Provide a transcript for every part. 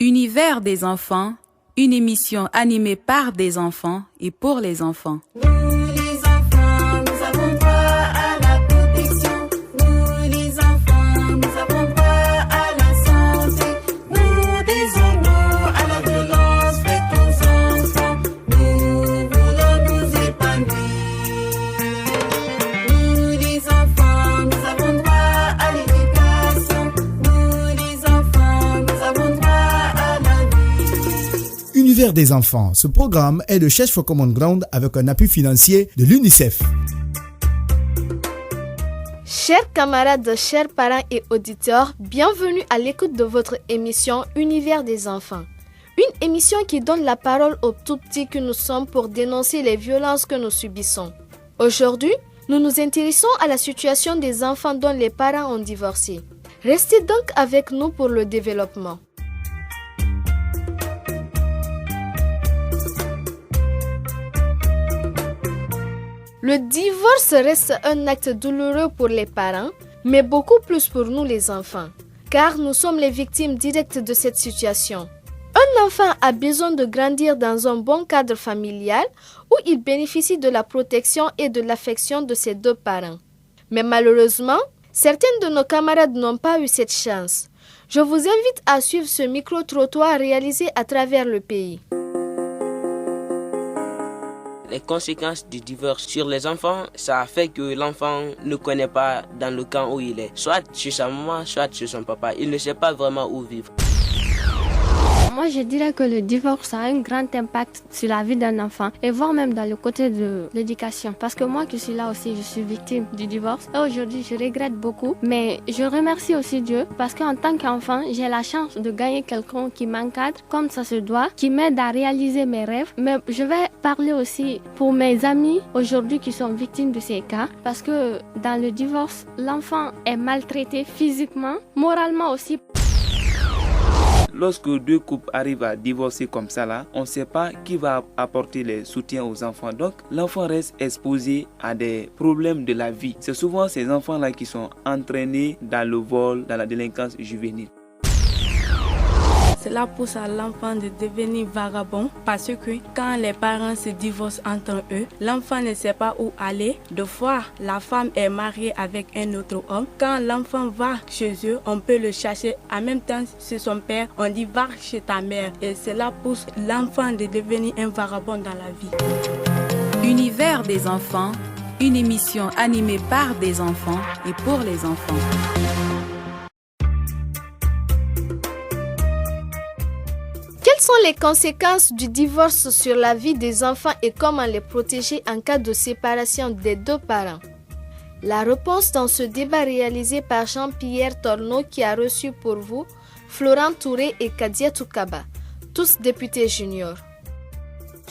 Univers des enfants, une émission animée par des enfants et pour les enfants. Nous les enfants, nous avons droit à la protection. Nous les enfants, nous avons droit à la santé. Nous désolons à la violence faite aux enfants. Nous voulons nous épanouir. Nous les enfants, nous avons droit à l'éducation. Nous les enfants, nous avons droit à la vie. Univers des enfants. Ce programme est de Church for Common Ground avec un appui financier de l'UNICEF. Chers camarades, chers parents et auditeurs, bienvenue à l'écoute de votre émission Univers des enfants. Une émission qui donne la parole aux tout-petits que nous sommes pour dénoncer les violences que nous subissons. Aujourd'hui, nous nous intéressons à la situation des enfants dont les parents ont divorcé. Restez donc avec nous pour le développement. Le divorce reste un acte douloureux pour les parents, mais beaucoup plus pour nous les enfants, car nous sommes les victimes directes de cette situation. Un enfant a besoin de grandir dans un bon cadre familial où il bénéficie de la protection et de l'affection de ses deux parents. Mais malheureusement, certains de nos camarades n'ont pas eu cette chance. Je vous invite à suivre ce micro-trottoir réalisé à travers le pays. Les conséquences du divorce sur les enfants, ça fait que l'enfant ne connaît pas dans le camp où il est. Soit chez sa maman, soit chez son papa. Il ne sait pas vraiment où vivre. Moi, je dirais que le divorce a un grand impact sur la vie d'un enfant et voire même dans le côté de l'éducation. Parce que moi qui suis là aussi, je suis victime du divorce. Et aujourd'hui, je regrette beaucoup. Mais je remercie aussi Dieu parce qu'en tant qu'enfant, j'ai la chance de gagner quelqu'un qui m'encadre comme ça se doit, qui m'aide à réaliser mes rêves. Mais je vais parler aussi pour mes amis aujourd'hui qui sont victimes de ces cas. Parce que dans le divorce, l'enfant est maltraité physiquement, moralement aussi. Lorsque deux couples arrivent à divorcer comme ça là, on ne sait pas qui va apporter le soutien aux enfants. Donc l'enfant reste exposé à des problèmes de la vie. C'est souvent ces enfants là qui sont entraînés dans le vol, dans la délinquance juvénile. Cela pousse à l'enfant de devenir vagabond parce que quand les parents se divorcent entre eux, l'enfant ne sait pas où aller. Deux fois, la femme est mariée avec un autre homme. Quand l'enfant va chez eux, on peut le chercher. En même temps, c'est son père, on dit va chez ta mère. Et cela pousse l'enfant de devenir un vagabond dans la vie. Univers des enfants, une émission animée par des enfants et pour les enfants. Quelles sont les conséquences du divorce sur la vie des enfants et comment les protéger en cas de séparation des deux parents? La réponse dans ce débat réalisé par Jean-Pierre Torneau qui a reçu pour vous Florent Touré et Kadia Toukaba, tous députés juniors.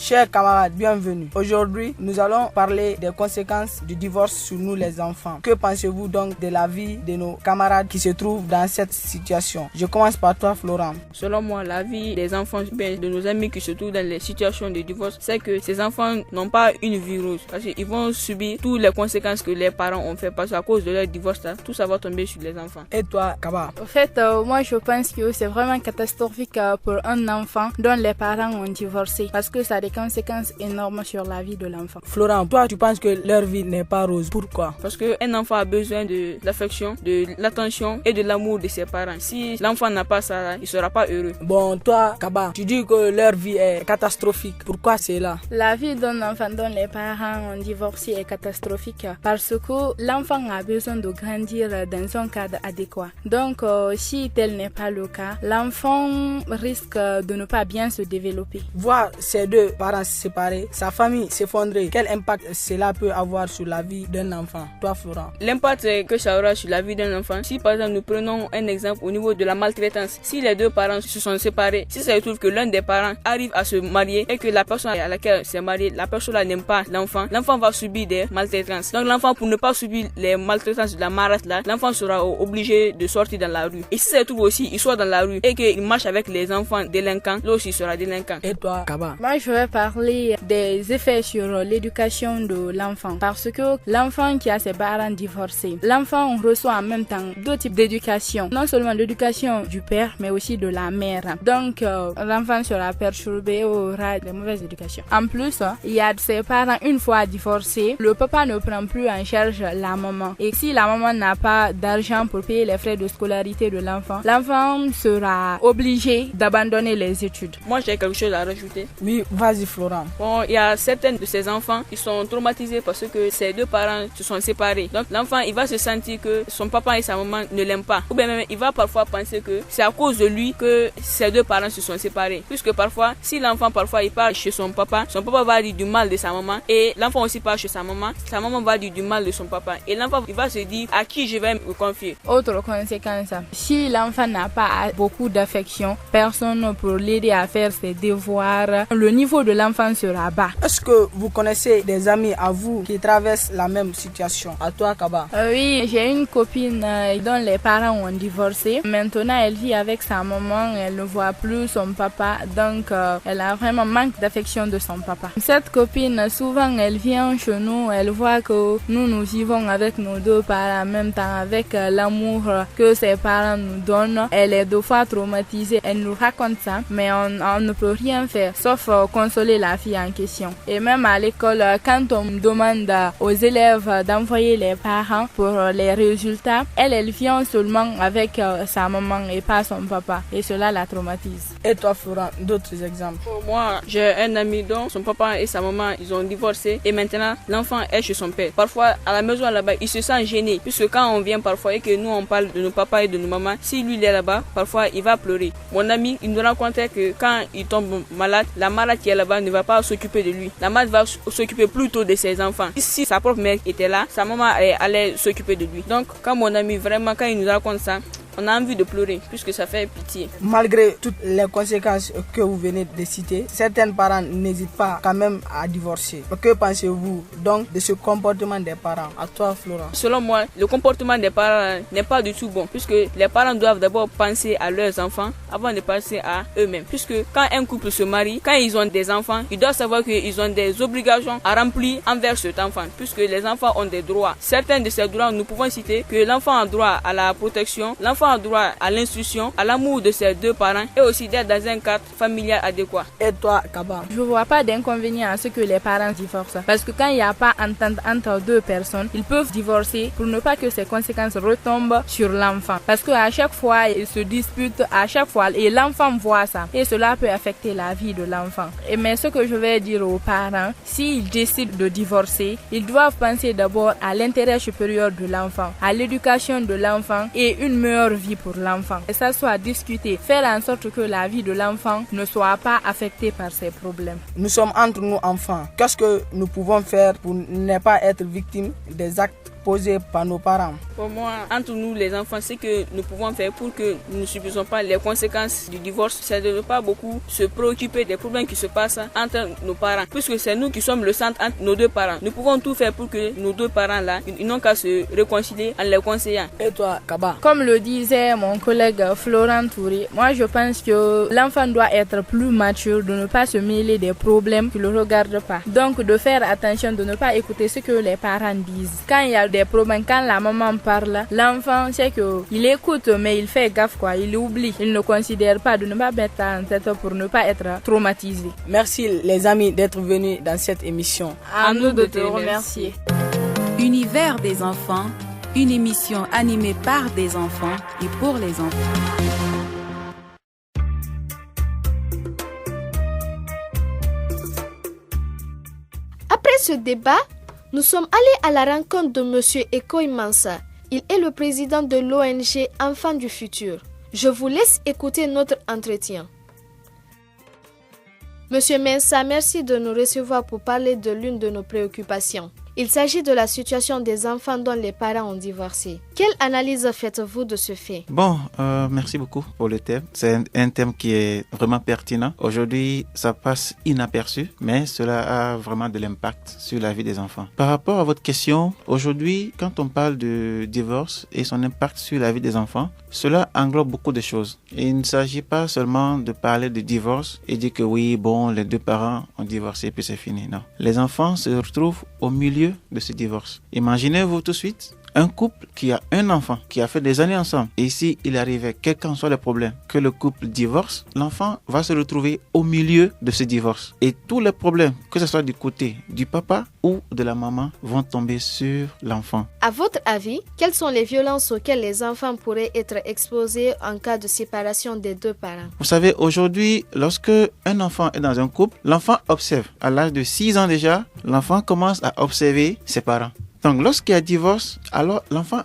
Chers camarades, bienvenue. Aujourd'hui, nous allons parler des conséquences du divorce sur nous les enfants. Que pensez-vous donc de la vie de nos camarades qui se trouvent dans cette situation? Je commence par toi, Florent. Selon moi, la vie des enfants, de nos amis qui se trouvent dans les situations de divorce, c'est que ces enfants n'ont pas une vie rose. Parce qu'ils vont subir toutes les conséquences que les parents ont fait. Parce qu'à cause de leur divorce, tout ça va tomber sur les enfants. Et toi, Kaba? En fait, moi je pense que c'est vraiment catastrophique pour un enfant dont les parents ont divorcé. Parce que ça a des conséquences énormes sur la vie de l'enfant. Florent, toi tu penses que leur vie n'est pas rose. Pourquoi? Parce qu'un enfant a besoin de l'affection, de l'attention et de l'amour de ses parents. Si l'enfant n'a pas ça, il ne sera pas heureux. Bon, toi, Kaba, tu dis que leur vie est catastrophique. Pourquoi c'est là? La vie d'un enfant dont les parents ont divorcé est catastrophique parce que l'enfant a besoin de grandir dans un cadre adéquat. Donc, si tel n'est pas le cas, l'enfant risque de ne pas bien se développer. Voir ces deux parents séparés, sa famille s'effondrer, quel impact cela peut avoir sur la vie d'un enfant? Toi, Florent. L'impact que ça aura sur la vie d'un enfant, si par exemple nous prenons un exemple au niveau de la maltraitance, si les deux parents se sont séparés, si ça se trouve que l'un des parents arrive à se marier et que la personne à laquelle s'est marié, la personne là n'aime pas l'enfant va subir des maltraitances. Donc l'enfant, pour ne pas subir les maltraitances de la marâtre là, l'enfant sera obligé de sortir dans la rue. Et si ça se trouve aussi, il soit dans la rue et qu'il marche avec les enfants délinquants, là aussi il sera délinquant. Et toi, Kaba? Moi je vais parler des effets sur l'éducation de l'enfant. Parce que l'enfant qui a ses parents divorcés, l'enfant reçoit en même temps deux types d'éducation. Non seulement l'éducation du père, mais aussi de la mère. Donc, l'enfant sera perturbé, aura de mauvaises éducations. En plus, il y a ses parents, une fois divorcés, le papa ne prend plus en charge la maman. Et si la maman n'a pas d'argent pour payer les frais de scolarité de l'enfant, l'enfant sera obligé d'abandonner les études. Moi, j'ai quelque chose à rajouter. Oui, vas-y Florent. Bon, il y a certains de ces enfants qui sont traumatisés parce que ses deux parents se sont séparés. Donc, l'enfant, il va se sentir que son papa et sa maman ne l'aiment pas. Ou bien même, il va parfois penser que c'est à cause de lui que ses deux parents se sont séparés. Puisque parfois, si l'enfant parfois il part chez son papa va dire du mal de sa maman. Et l'enfant aussi part chez sa maman va dire du mal de son papa. Et l'enfant, il va se dire à qui je vais me confier. Autre conséquence, si l'enfant n'a pas beaucoup d'affection, personne pour l'aider à faire ses devoirs, le niveau de l'enfant sera bas. Est-ce que vous connaissez des amis à vous qui traversent la même situation? À toi, Kaba. Oui, j'ai une copine dont les parents ont divorcé. Maintenant, elle vit avec sa maman, elle ne voit plus son papa, donc elle a vraiment manque d'affection de son papa. Cette copine, souvent, elle vient chez nous, elle voit que nous vivons avec nos deux parents en même temps, avec l'amour que ses parents nous donnent. Elle est deux fois traumatisée, elle nous raconte ça, mais on ne peut rien faire, sauf consoler la fille en question. Et même à l'école, quand on demande aux élèves d'envoyer les parents pour les résultats, elle vient seulement avec sa maman et pas son papa, et cela la traumatise. Et toi, Florent, d'autres exemples? Moi, j'ai un ami dont son papa et sa maman, ils ont divorcé, et maintenant, l'enfant est chez son père. Parfois, à la maison là-bas, il se sent gêné, puisque quand on vient parfois et que nous, on parle de nos papas et de nos mamans, si lui, il est là-bas, parfois, il va pleurer. Mon ami, il nous racontait que quand il tombe malade, la malade qui est là-bas ne va pas s'occuper de lui. La malade va s'occuper plutôt de ses enfants. Si sa propre mère était là, sa maman allait s'occuper de lui. Donc, quand mon ami, vraiment, quand il nous raconte ça, on a envie de pleurer, puisque ça fait pitié. Malgré toutes les conséquences que vous venez de citer, certains parents n'hésitent pas quand même à divorcer. Que pensez-vous donc de ce comportement des parents? À toi, Florent. Selon moi, le comportement des parents n'est pas du tout bon, puisque les parents doivent d'abord penser à leurs enfants avant de penser à eux-mêmes. Puisque quand un couple se marie, quand ils ont des enfants, ils doivent savoir qu'ils ont des obligations à remplir envers cet enfant, puisque les enfants ont des droits. Certains de ces droits, nous pouvons citer que l'enfant a droit à la protection, l'enfant a droit à l'instruction, à l'amour de ses deux parents et aussi d'être dans un cadre familial adéquat. Et toi, Kaba? Je vois pas d'inconvénient à ce que les parents divorcent. Parce que quand il n'y a pas entente entre deux personnes, ils peuvent divorcer pour ne pas que ces conséquences retombent sur l'enfant. Parce qu'à chaque fois, ils se disputent, à chaque fois, et l'enfant voit ça. Et cela peut affecter la vie de l'enfant. Mais ce que je vais dire aux parents, s'ils décident de divorcer, ils doivent penser d'abord à l'intérêt supérieur de l'enfant, à l'éducation de l'enfant et une meilleure vie pour l'enfant. Et ça soit discuté, faire en sorte que la vie de l'enfant ne soit pas affectée par ces problèmes. Nous sommes entre nous enfants. Qu'est-ce que nous pouvons faire pour ne pas être victimes des actes posés par nos parents? Pour moi, entre nous les enfants, ce que nous pouvons faire pour que nous ne subissons pas les conséquences du divorce, c'est de ne pas beaucoup se préoccuper des problèmes qui se passent entre nos parents, puisque c'est nous qui sommes le centre entre nos deux parents. Nous pouvons tout faire pour que nos deux parents là, ils n'ont qu'à se réconcilier en les conseillant. Et toi, Kaba? Comme le disait mon collègue Florent Touré, moi je pense que l'enfant doit être plus mature, de ne pas se mêler des problèmes qui ne le regardent pas. Donc de faire attention, de ne pas écouter ce que les parents disent. Quand il y a des problèmes, quand la maman parle, l'enfant sait qu'il écoute mais il fait gaffe quoi, il oublie, il ne considère pas, de ne pas mettre en tête pour ne pas être traumatisé. Merci les amis d'être venus dans cette émission. À nous de te remercier. Univers des enfants, une émission animée par des enfants et pour les enfants. Après ce débat, nous sommes allés à la rencontre de M. Ekoy Mansa. Il est le président de l'ONG Enfants du Futur. Je vous laisse écouter notre entretien. Monsieur Mensa, merci de nous recevoir pour parler de l'une de nos préoccupations. Il s'agit de la situation des enfants dont les parents ont divorcé. Quelle analyse faites-vous de ce fait? Bon, merci beaucoup pour le thème. C'est un thème qui est vraiment pertinent. Aujourd'hui, ça passe inaperçu, mais cela a vraiment de l'impact sur la vie des enfants. Par rapport à votre question, aujourd'hui, quand on parle de divorce et son impact sur la vie des enfants, cela englobe beaucoup de choses. Et il ne s'agit pas seulement de parler de divorce et dire que oui, bon, les deux parents ont divorcé puis c'est fini. Non. Les enfants se retrouvent au milieu de ce divorce. Imaginez-vous tout de suite un couple qui a un enfant, qui a fait des années ensemble. Et si il arrivait, quel qu'en soit le problème, que le couple divorce, l'enfant va se retrouver au milieu de ce divorce. Et tous les problèmes, que ce soit du côté du papa ou de la maman, vont tomber sur l'enfant. À votre avis, quelles sont les violences auxquelles les enfants pourraient être exposés en cas de séparation des deux parents? Vous savez, aujourd'hui, lorsque un enfant est dans un couple, l'enfant observe. À l'âge de 6 ans déjà, l'enfant commence à observer ses parents. Donc, lorsqu'il y a divorce, alors l'enfant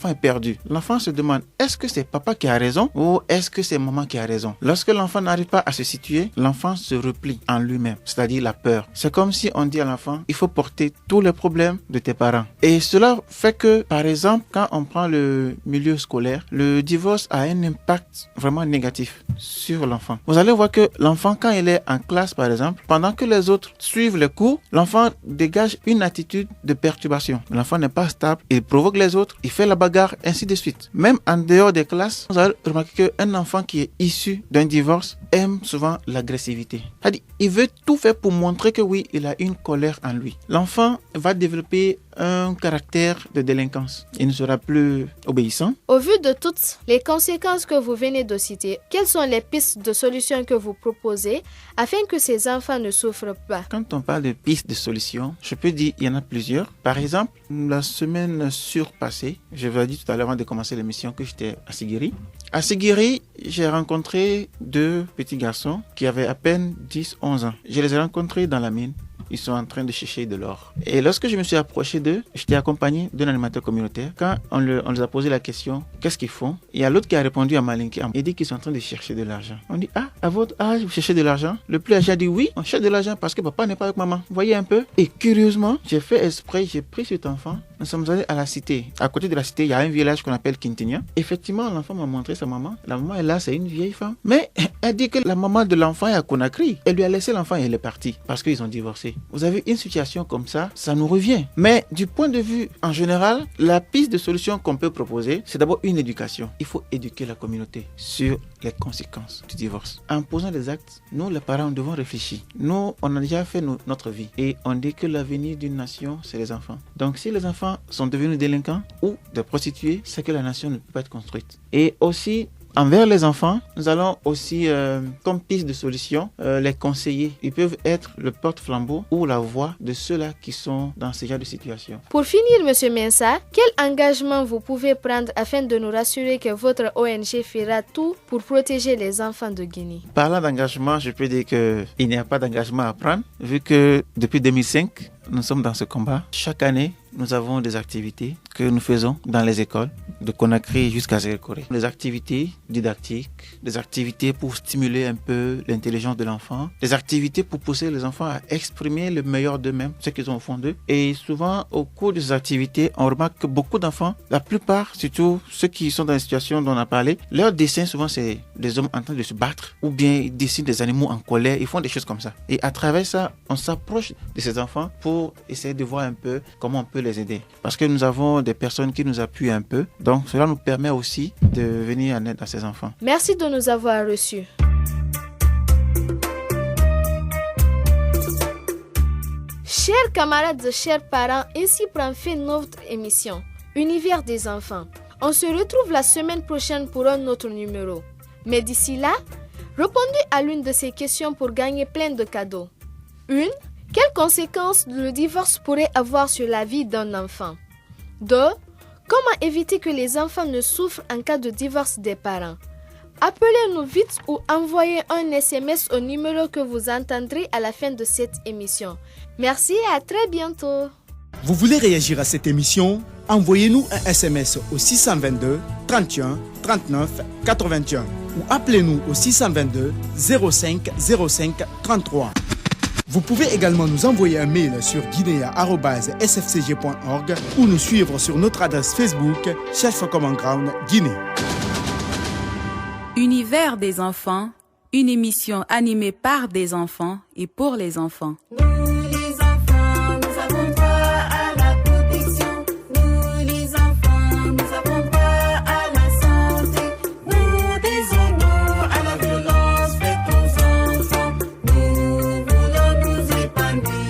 est perdu. L'enfant se demande, est-ce que c'est papa qui a raison ou est-ce que c'est maman qui a raison? Lorsque l'enfant n'arrive pas à se situer, l'enfant se replie en lui-même, c'est-à-dire la peur. C'est comme si on dit à l'enfant, il faut porter tous les problèmes de tes parents. Et cela fait que, par exemple, quand on prend le milieu scolaire, le divorce a un impact vraiment négatif sur l'enfant. Vous allez voir que l'enfant, quand il est en classe, par exemple, pendant que les autres suivent les cours, l'enfant dégage une attitude de perturbation. L'enfant n'est pas stable, il provoque les autres, il fait la bagarre, ainsi de suite. Même en dehors des classes, vous allez remarquer qu'un enfant qui est issu d'un divorce aime souvent l'agressivité. C'est-à-dire, il veut tout faire pour montrer que oui, il a une colère en lui. L'enfant va développer un caractère de délinquance. Il ne sera plus obéissant. Au vu de toutes les conséquences que vous venez de citer, quelles sont les pistes de solutions que vous proposez afin que ces enfants ne souffrent pas? Quand on parle de pistes de solutions, je peux dire qu'il y en a plusieurs. Par exemple, la semaine surpassée, je vous ai dit tout à l'heure avant de commencer l'émission que j'étais à Sigiri. À Sigiri, j'ai rencontré 2 petits garçons qui avaient à peine 10-11 ans. Je les ai rencontrés dans la mine. Ils sont en train de chercher de l'or. Et lorsque je me suis approché d'eux, j'étais accompagné d'un animateur communautaire. Quand on les a posé la question, qu'est-ce qu'ils font? Il y a l'autre qui a répondu à Malinké. Il dit qu'ils sont en train de chercher de l'argent. On dit, ah, à votre âge, vous cherchez de l'argent? Le plus âgé a dit, oui, on cherche de l'argent parce que papa n'est pas avec maman. Vous voyez un peu? Et curieusement, j'ai fait exprès, j'ai pris cet enfant. Nous sommes allés à la cité. À côté de la cité, il y a un village qu'on appelle Quintinia. Effectivement, l'enfant m'a montré sa maman. La maman est là, c'est une vieille femme. Mais elle dit que la maman de l'enfant est à Conakry. Elle lui a laissé l'enfant et elle est partie parce qu'ils ont divorcé. Vous avez une situation comme ça, ça nous revient. Mais du point de vue en général, la piste de solution qu'on peut proposer, c'est d'abord une éducation. Il faut éduquer la communauté sur les conséquences du divorce. En posant des actes, nous les parents devons réfléchir. Nous, on a déjà fait notre vie et on dit que l'avenir d'une nation, c'est les enfants. Donc si les enfants sont devenus délinquants ou des prostituées, c'est que la nation ne peut pas être construite. Et aussi, envers les enfants, nous allons aussi, comme piste de solution, les conseiller. Ils peuvent être le porte-flambeau ou la voix de ceux-là qui sont dans ce genre de situation. Pour finir, M. Mensah, quel engagement vous pouvez prendre afin de nous rassurer que votre ONG fera tout pour protéger les enfants de Guinée? Parlant d'engagement, je peux dire qu'il n'y a pas d'engagement à prendre, vu que depuis 2005, nous sommes dans ce combat. Chaque année, nous avons des activités que nous faisons dans les écoles, de Conakry jusqu'à Zérekoré. Des activités didactiques, des activités pour stimuler un peu l'intelligence de l'enfant, des activités pour pousser les enfants à exprimer le meilleur d'eux-mêmes, ce qu'ils ont au fond d'eux. Et souvent, au cours de ces activités, on remarque que beaucoup d'enfants, la plupart, surtout ceux qui sont dans les situations dont on a parlé, leur dessin, souvent, c'est des hommes en train de se battre, ou bien ils dessinent des animaux en colère, ils font des choses comme ça. Et à travers ça, on s'approche de ces enfants pour essayer de voir un peu comment on peut les aider. Parce que nous avons des personnes qui nous appuient un peu. Donc, cela nous permet aussi de venir en aide à ces enfants. Merci de nous avoir reçus. Chers camarades, chers parents, ainsi prend fin notre émission Univers des enfants. On se retrouve la semaine prochaine pour un autre numéro. Mais d'ici là, répondez à l'une de ces questions pour gagner plein de cadeaux. 1. Quelles conséquences le divorce pourrait avoir sur la vie d'un enfant? 2. Comment éviter que les enfants ne souffrent en cas de divorce des parents? Appelez-nous vite ou envoyez un SMS au numéro que vous entendrez à la fin de cette émission. Merci et à très bientôt. Vous voulez réagir à cette émission? Envoyez-nous un SMS au 622 31 39 81 ou appelez-nous au 622 05 05 33. Vous pouvez également nous envoyer un mail sur guinea@sfcg.org ou nous suivre sur notre adresse Facebook Church for Common Ground Guinée. Univers des enfants, une émission animée par des enfants et pour les enfants. Nous les enfants, nous avons droit à la protection. Nous les enfants, nous avons droit à la santé. Nous désirons à la violence faite aux enfants. Nous voulons nous épanouir.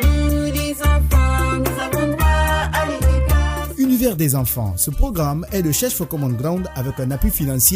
Nous les enfants, nous avons droit à l'éducation. Univers des enfants, ce programme est de Church for Common Ground avec un appui financier